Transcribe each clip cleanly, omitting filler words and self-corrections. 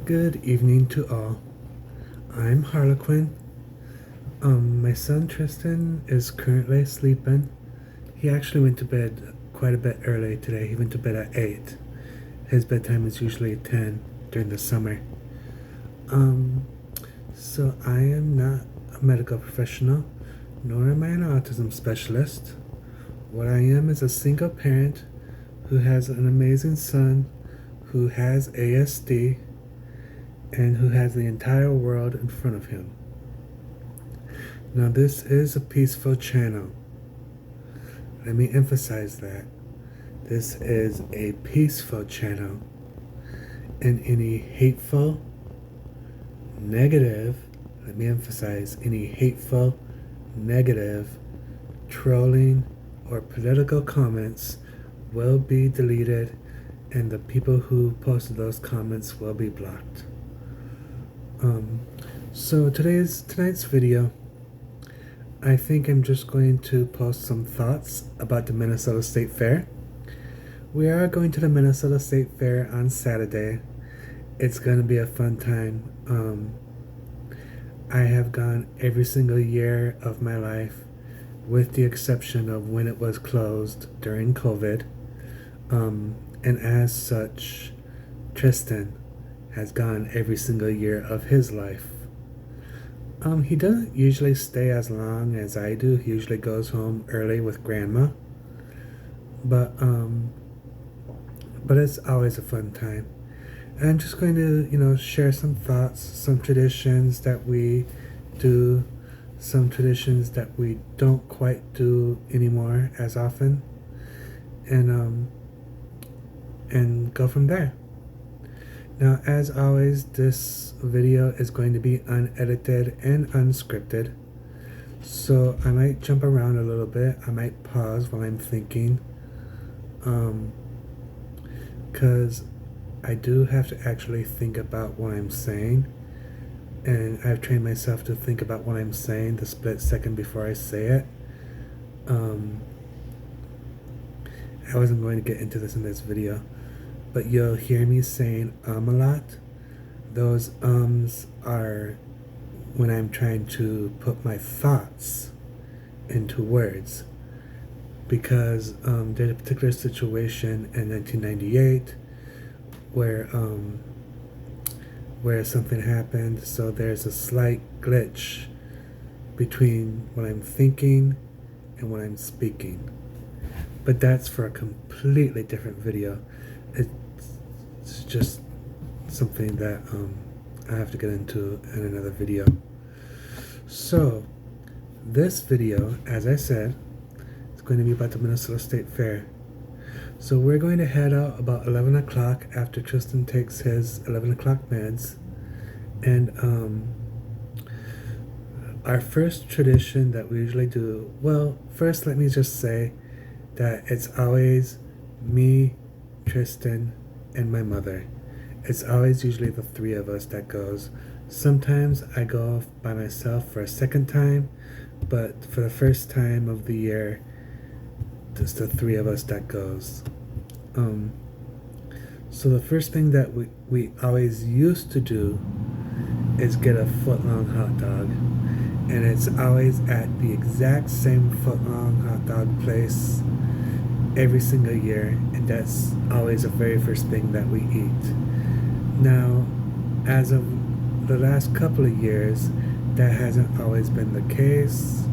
Good evening to all. I'm Harlequin. My son Tristan is currently sleeping. He actually went to bed quite a bit early today. He went to bed at 8. His bedtime is usually 10 during the summer. So I am not a medical professional, nor am I an autism specialist. What I am is a single parent who has an amazing son who has ASD and who has the entire world in front of him. Now, this is a peaceful channel. Let me emphasize that. This is a peaceful channel. And any hateful, negative, let me emphasize, any hateful, negative, trolling, or political comments will be deleted, and the people who posted those comments will be blocked. So tonight's video, I think I'm just going to post some thoughts about the Minnesota State Fair. We are going to the Minnesota State Fair on Saturday. It's going to be a fun time. I have gone every single year of my life, with the exception of when it was closed during COVID. And as such, Tristan has gone every single year of his life. He doesn't usually stay as long as I do. He usually goes home early with grandma. But it's always a fun time. And I'm just going to, share some thoughts, some traditions that we do, some traditions that we don't quite do anymore as often, and go from there. Now, as always, this video is going to be unedited and unscripted, so I might jump around a little bit. I might pause while I'm thinking, because I do have to actually think about what I'm saying, and I've trained myself to think about what I'm saying the split second before I say it. I wasn't going to get into this in this video, but you'll hear me saying a lot. Those are when I'm trying to put my thoughts into words, because there's a particular situation in 1998 where something happened, so there's a slight glitch between what I'm thinking and what I'm speaking. But that's for a completely different video. It's just something that I have to get into in another video. So this video, as I said, is going to be about the Minnesota State Fair. So we're going to head out about 11 o'clock after Tristan takes his 11 o'clock meds. And our first tradition that we usually do, well, first let me just say that it's always me, Tristan, and my mother. It's always usually the three of us that goes. Sometimes I go by myself for a second time, but for the first time of the year, it's the three of us that goes. So the first thing that we always used to do is get a foot-long hot dog, and it's always at the exact same foot-long hot dog place every single year, and that's always the very first thing that we eat. Now, as of the last couple of years, that hasn't always been the case,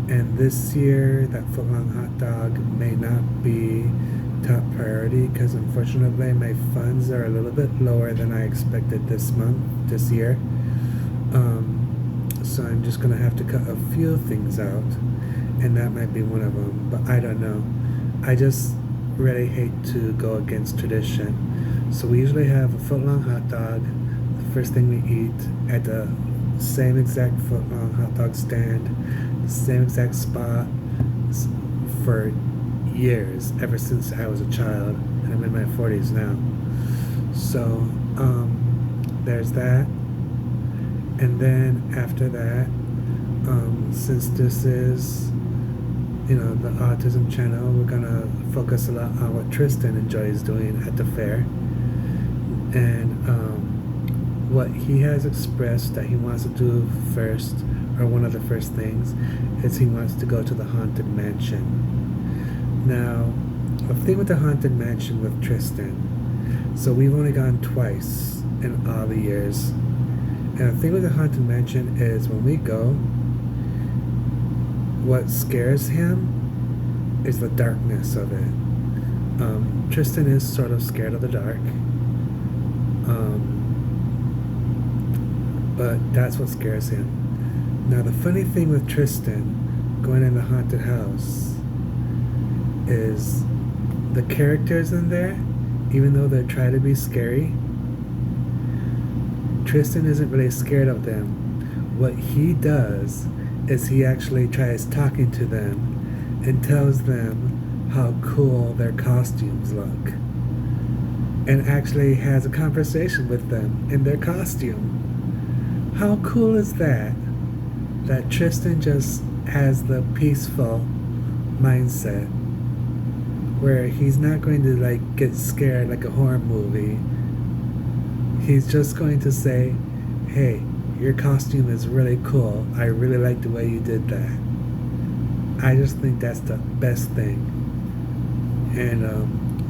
and this year that footlong hot dog may not be top priority, because unfortunately my funds are a little bit lower than I expected this year. So I'm just gonna have to cut a few things out, and that might be one of them, but I don't know. I just really hate to go against tradition. So we usually have a foot-long hot dog, the first thing we eat, at the same exact foot-long hot dog stand, the same exact spot, for years, ever since I was a child, and I'm in my 40s now. So there's that. And then after that, since this is the autism channel, we're gonna focus a lot on what Tristan enjoys doing at the fair. And what he has expressed that he wants to do first, or one of the first things, is he wants to go to the Haunted Mansion. Now, the thing with the Haunted Mansion with Tristan, so we've only gone twice in all the years. And the thing with the Haunted Mansion is when we go, what scares him is the darkness of it. Tristan is sort of scared of the dark. But that's what scares him. Now, the funny thing with Tristan going in the haunted house is the characters in there, even though they try to be scary, Tristan isn't really scared of them. What he does is he actually tries talking to them and tells them how cool their costumes look, and actually has a conversation with them in their costume. How cool is that? That Tristan just has the peaceful mindset where he's not going to like get scared like a horror movie. He's just going to say, hey, your costume is really cool. I really like the way you did that. I just think that's the best thing. And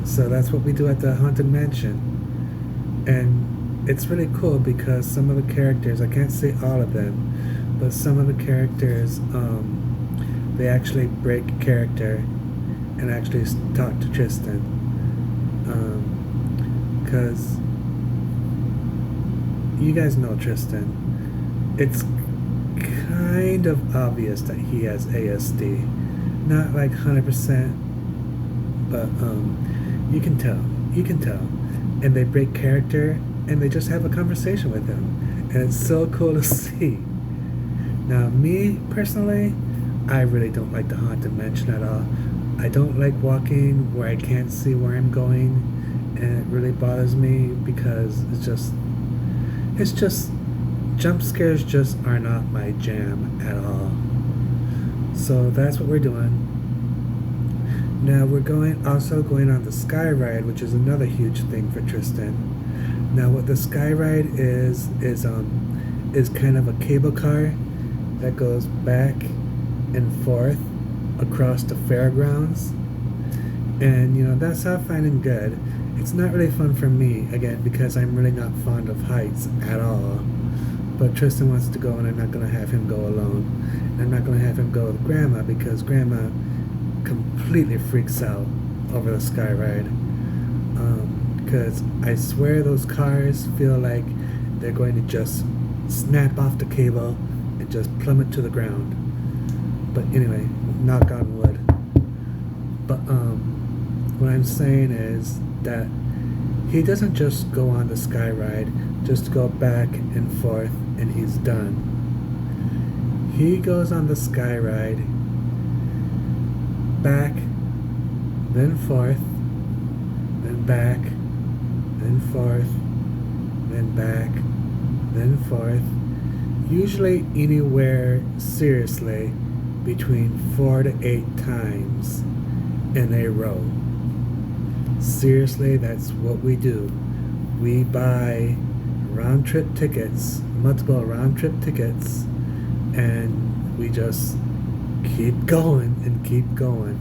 so that's what we do at the Haunted Mansion. And it's really cool because some of the characters, I can't say all of them, but some of the characters, they actually break character and actually talk to Tristan. Because you guys know Tristan. It's kind of obvious that he has ASD. Not like 100%, but you can tell. You can tell. And they break character and they just have a conversation with him. And it's so cool to see. Now, me personally, I really don't like the Haunted Mansion at all. I don't like walking where I can't see where I'm going, and it really bothers me because it's just jump scares just are not my jam at all. So that's what we're doing. Now we're also going on the Sky Ride, which is another huge thing for Tristan. Now what the Sky Ride is kind of a cable car that goes back and forth across the fairgrounds. And that's all fine and good. It's not really fun for me, again, because I'm really not fond of heights at all. But Tristan wants to go, and I'm not going to have him go alone. And I'm not going to have him go with Grandma, because Grandma completely freaks out over the Sky Ride. Because I swear those cars feel like they're going to just snap off the cable and just plummet to the ground. But anyway, knock on wood. But what I'm saying is that he doesn't just go on the Sky Ride, just go back and forth and he's done. He goes on the Sky Ride, back, then forth, then back, then forth, then back, then forth, usually anywhere, seriously, between 4 to 8 times in a row. Seriously, that's what we do. We buy round-trip tickets, multiple round-trip tickets, and we just keep going and keep going.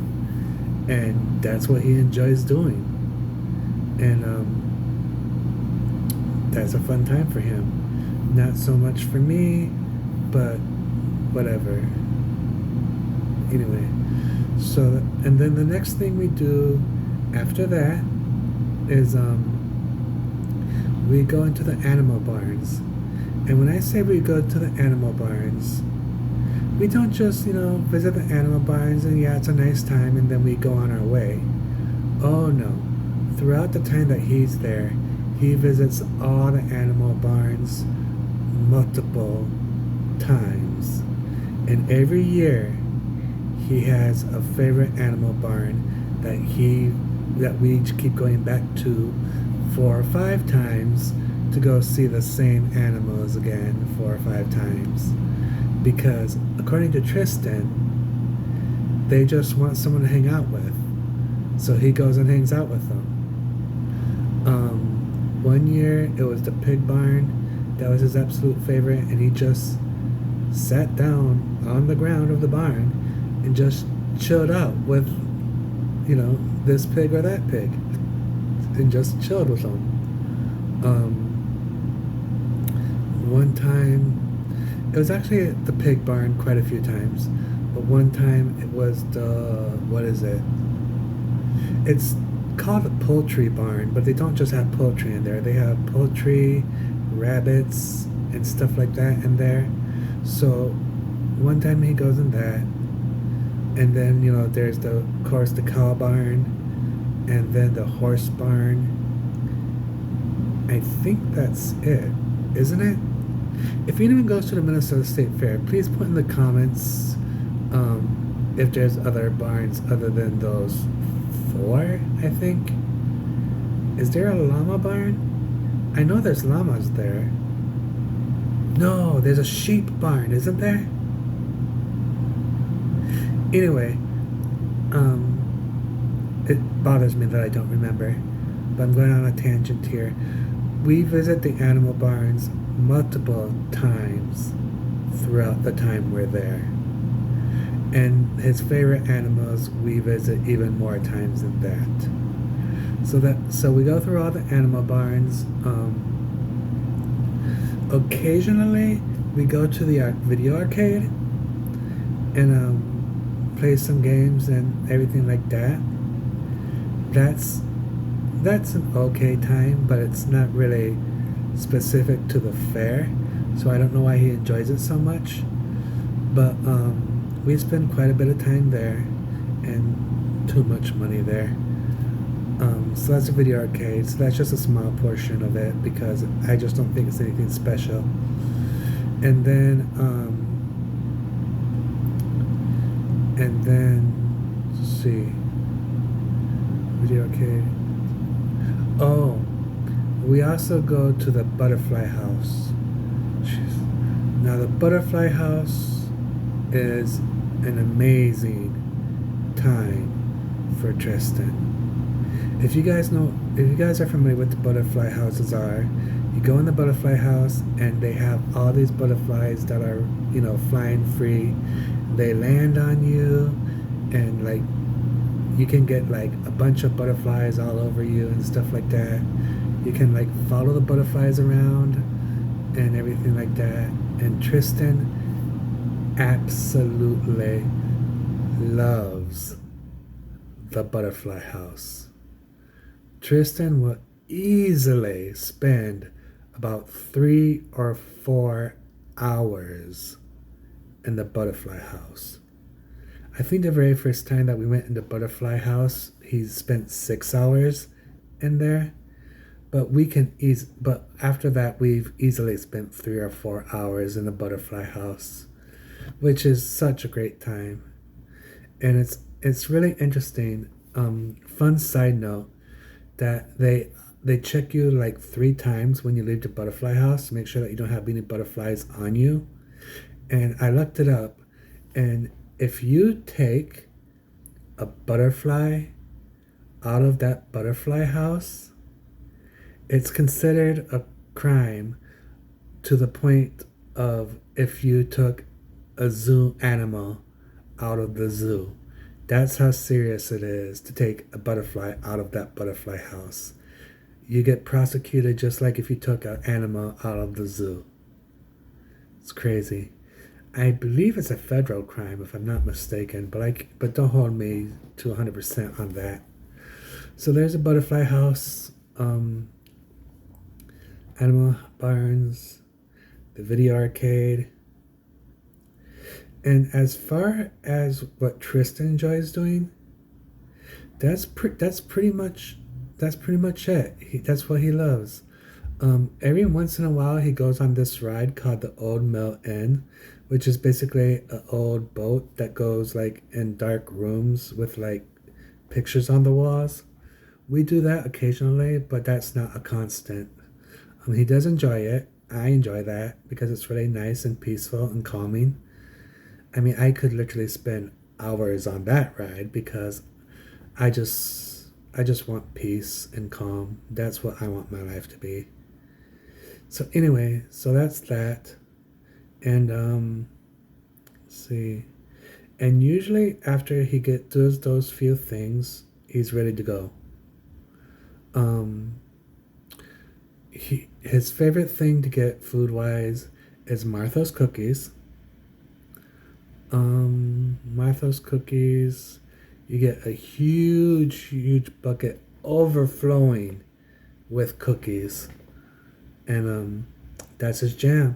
And that's what he enjoys doing. And that's a fun time for him. Not so much for me, but whatever. Anyway, so, and then the next thing we do after that is we go into the animal barns. And when I say we go to the animal barns, we don't just, visit the animal barns and yeah, it's a nice time and then we go on our way. Oh no. Throughout the time that he's there, he visits all the animal barns multiple times. And every year, he has a favorite animal barn that we keep going back to 4 or 5 times to go see the same animals again 4 or 5 times. Because according to Tristan, they just want someone to hang out with. So he goes and hangs out with them. One year it was the pig barn, That was his absolute favorite, and he just sat down on the ground of the barn and just chilled out with, this pig or that pig, and just chilled with them. One time, it was actually at the pig barn quite a few times, but one time it was what is it? It's called a poultry barn, but they don't just have poultry in there. They have poultry, rabbits, and stuff like that in there. So one time he goes in that, and then there's of course the cow barn, and then the horse barn. I think that's it, isn't it? If anyone goes to the Minnesota State Fair, please put in the comments if there's other barns other than those 4, I think. Is there a llama barn? I know there's llamas there. No, there's a sheep barn, isn't there? Anyway, it bothers me that I don't remember, but I'm going on a tangent here. We visit the animal barns multiple times throughout the time we're there. And his favorite animals we visit even more times than that. So we go through all the animal barns. Occasionally we go to the video arcade and play some games and everything like that. That's an okay time, but it's not really specific to the fair, so I don't know why he enjoys it so much. But we spend quite a bit of time there and too much money there. So that's a video arcade, so that's just a small portion of it because I just don't think it's anything special. And then let's see, video arcade. Oh, we also go to the butterfly house. Now the butterfly house is an amazing time for Tristan. If you guys are familiar with the butterfly houses you go in the butterfly house and they have all these butterflies that are, flying free. They land on you and like you can get like a bunch of butterflies all over you and stuff like that. You can like follow the butterflies around and everything like that. And Tristan absolutely loves the butterfly house. Tristan will easily spend about 3 or 4 hours in the butterfly house. I think the very first time that we went in the butterfly house, he spent 6 hours in there. But but after that, we've easily spent 3 or 4 hours in the butterfly house, which is such a great time. And it's really interesting. Fun side note that they check you like 3 times when you leave the butterfly house to make sure that you don't have any butterflies on you. And I looked it up, and if you take a butterfly out of that butterfly house, it's considered a crime to the point of if you took a zoo animal out of the zoo. That's how serious it is to take a butterfly out of that butterfly house. You get prosecuted just like if you took an animal out of the zoo. It's crazy. I believe it's a federal crime if I'm not mistaken, but don't hold me to 100% on that. So there's a butterfly house, animal barns, the video arcade. And as far as what Tristan enjoys doing, that's pretty much it. That's what he loves. Every once in a while, he goes on this ride called the Old Mill Inn, which is basically an old boat that goes like in dark rooms with like pictures on the walls. We do that occasionally, but that's not a constant. He does enjoy it. I enjoy that because it's really nice and peaceful and calming. I mean, I could literally spend hours on that ride because I just want peace and calm. That's what I want my life to be. So anyway, so that's that. And let's see. And usually after he does those few things, he's ready to go. Um, his favorite thing to get food wise is Martha's cookies. Martha's cookies, you get a huge bucket overflowing with cookies, and that's his jam.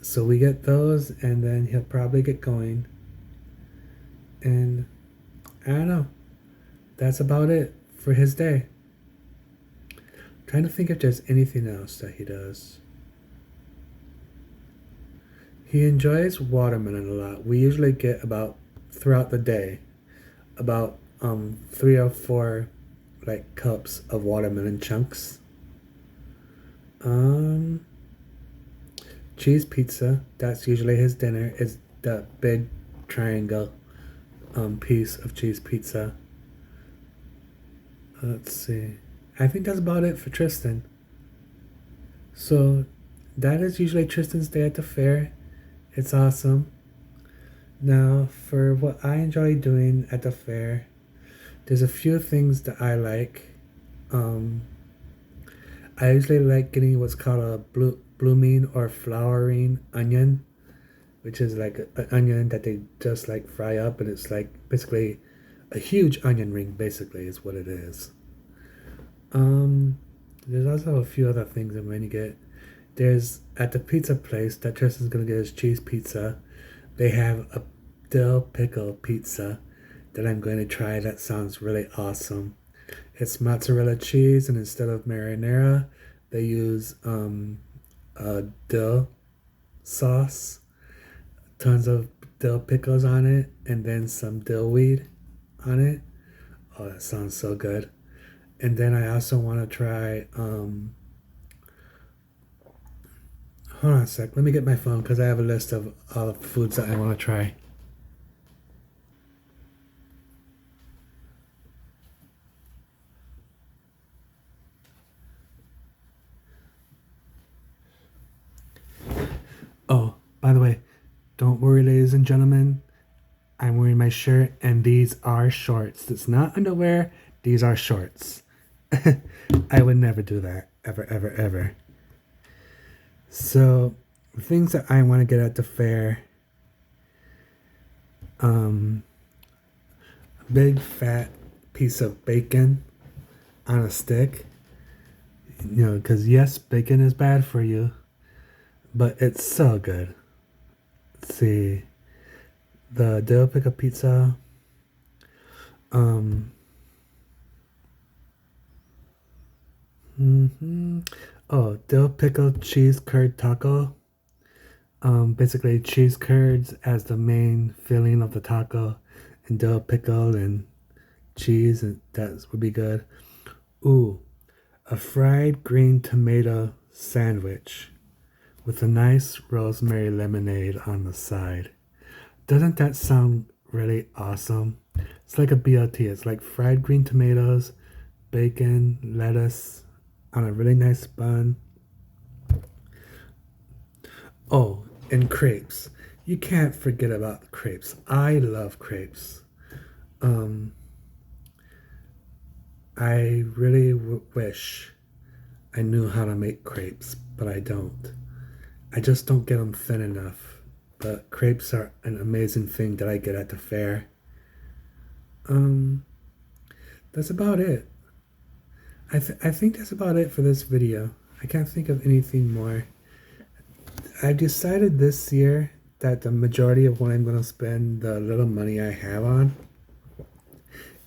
So we get those, and then he'll probably get going. And I don't know. That's about it for his day. Trying to think if there's anything else that he does. He enjoys watermelon a lot. We usually get about throughout the day about 3 or 4 like cups of watermelon chunks. Cheese pizza. That's usually his dinner. Is the big triangle piece of cheese pizza. Let's see. I think that's about it for Tristan. So that is usually Tristan's day at the fair. It's awesome. Now, for what I enjoy doing at the fair, there's a few things that I like. I usually like getting what's called a blooming or flowering onion, which is like an onion that they just like fry up, and it's like basically a huge onion ring. Basically, is what it is. There's also a few other things I'm going to get. There's at the pizza place that Tristan's gonna get his cheese pizza. They have a dill pickle pizza that I'm going to try. That sounds really awesome. It's mozzarella cheese, and instead of marinara, they use a dill sauce, tons of dill pickles on it, and then some dill weed on it. Oh, that sounds so good. And then I also want to try. Hold on a sec. Let me get my phone because I have a list of all the foods that I want to try. Oh, by the way, don't worry, ladies and gentlemen. I'm wearing my shirt, and these are shorts. It's not underwear. These are shorts. I would never do that. Ever, ever, ever. So, the things that I want to get at the fair, a big fat piece of bacon on a stick. You know, because yes, bacon is bad for you, but it's so good. Let's see. The dill pickle pizza. Um. Oh, dill pickle cheese curd taco. Basically cheese curds as the main filling of the taco, and dill pickle and cheese, and that would be good. Ooh, a fried green tomato sandwich with a nice rosemary lemonade on the side. Doesn't that sound really awesome? It's like a BLT. It's like fried green tomatoes, bacon, lettuce on a really nice bun. Oh, and crepes. You can't forget about crepes. I love crepes. Um, I really wish I knew how to make crepes, but I don't. I just don't get them thin enough. But crepes are an amazing thing that I get at the fair. Um, that's about it. I think that's about it for this video. I can't think of anything more. I decided this year that the majority of what I'm going to spend the little money I have on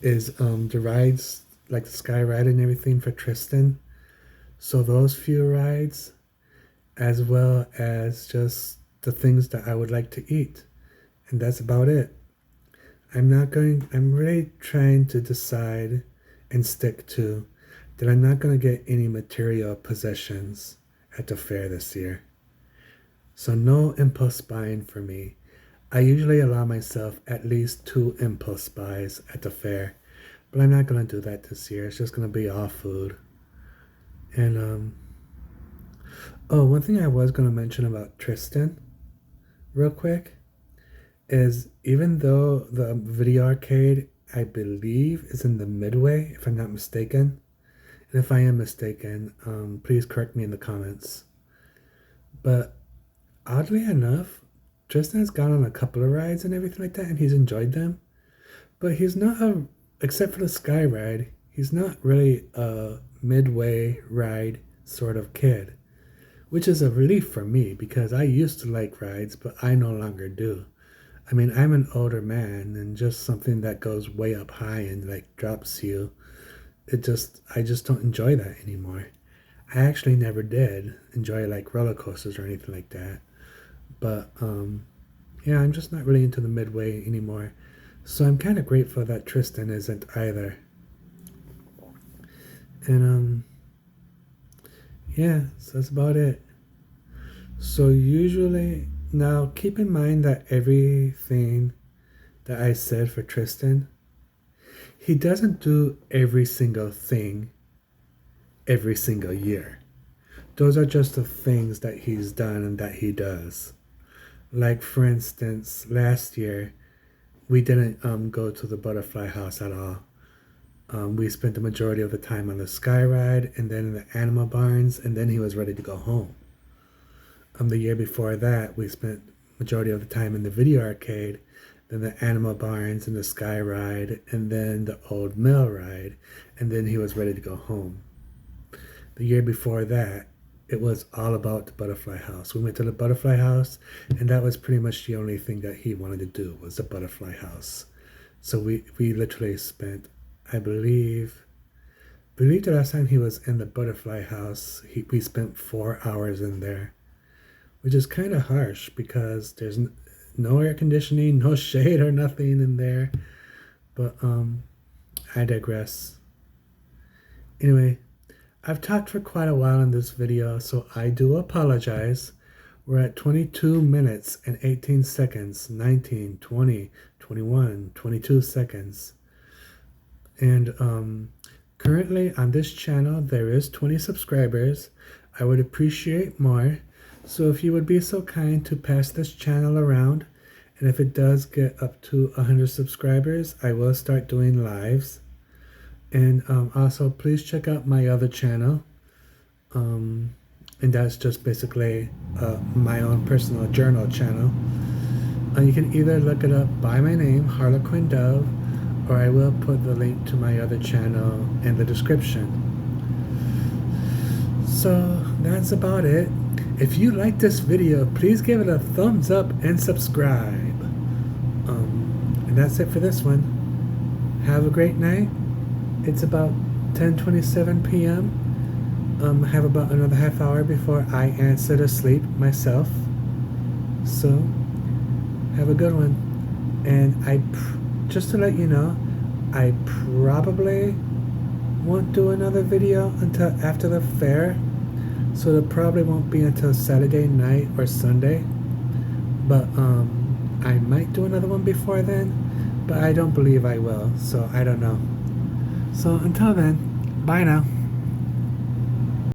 is the rides, like the sky ride and everything for Tristan. So those few rides, as well as just the things that I would like to eat. And that's about it. I'm really trying to decide and stick to that I'm not going to get any material possessions at the fair this year. So no impulse buying for me. I usually allow myself at least 2 impulse buys at the fair, but I'm not going to do that this year. It's just going to be all food. And Oh, one thing I was going to mention about Tristan, real quick, is even though the video arcade, I believe, is in the midway, if I'm not mistaken, and if I am mistaken, please correct me in the comments. But oddly enough, Tristan has gone on a couple of rides and everything like that, and he's enjoyed them. But he's not except for the Sky Ride, he's not really a midway ride sort of kid, which is a relief for me because I used to like rides, but I no longer do. I mean, I'm an older man, and just something that goes way up high and like drops you, I just don't enjoy that anymore. I actually never did enjoy like roller coasters or anything like that. But yeah, I'm just not really into the midway anymore. So I'm kind of grateful that Tristan isn't either. And yeah, so that's about it. So usually, now keep in mind that everything that I said for Tristan, he doesn't do every single thing every single year. Those are just the things that he's done and that he does. Like for instance, last year we didn't go to the butterfly house at all. We spent the majority of the time on the sky ride and then in the animal barns, and then he was ready to go home. The year before that, we spent majority of the time in the video arcade, then the animal barns and the sky ride, and then the old mill ride, and then he was ready to go home. The year before that, it was all about the butterfly house. We went to the butterfly house, and that was pretty much the only thing that he wanted to do was the butterfly house. So we literally spent, I believe the last time he was in the butterfly house, we spent 4 hours in there, which is kind of harsh because there's no air conditioning, no shade or nothing in there. But I digress. Anyway, I've talked for quite a while in this video, so I do apologize. We're at 22 minutes and 18 seconds, 19, 20, 21, 22 seconds. And currently on this channel, there is 20 subscribers. I would appreciate more. So if you would be so kind to pass this channel around, and if it does get up to 100 subscribers, I will start doing lives. And also, please check out my other channel. And that's just basically my own personal journal channel. You can either look it up by my name, Harlequin Dove, or I will put the link to my other channel in the description. So that's about it. If you like this video, please give it a thumbs up and subscribe. And that's it for this one. Have a great night. It's about 10:27 p.m. I have about another half hour before I answer to sleep myself. So have a good one. And just to let you know, I probably won't do another video until after the fair. So it probably won't be until Saturday night or Sunday. But I might do another one before then, but I don't believe I will, so I don't know. So until then, bye now.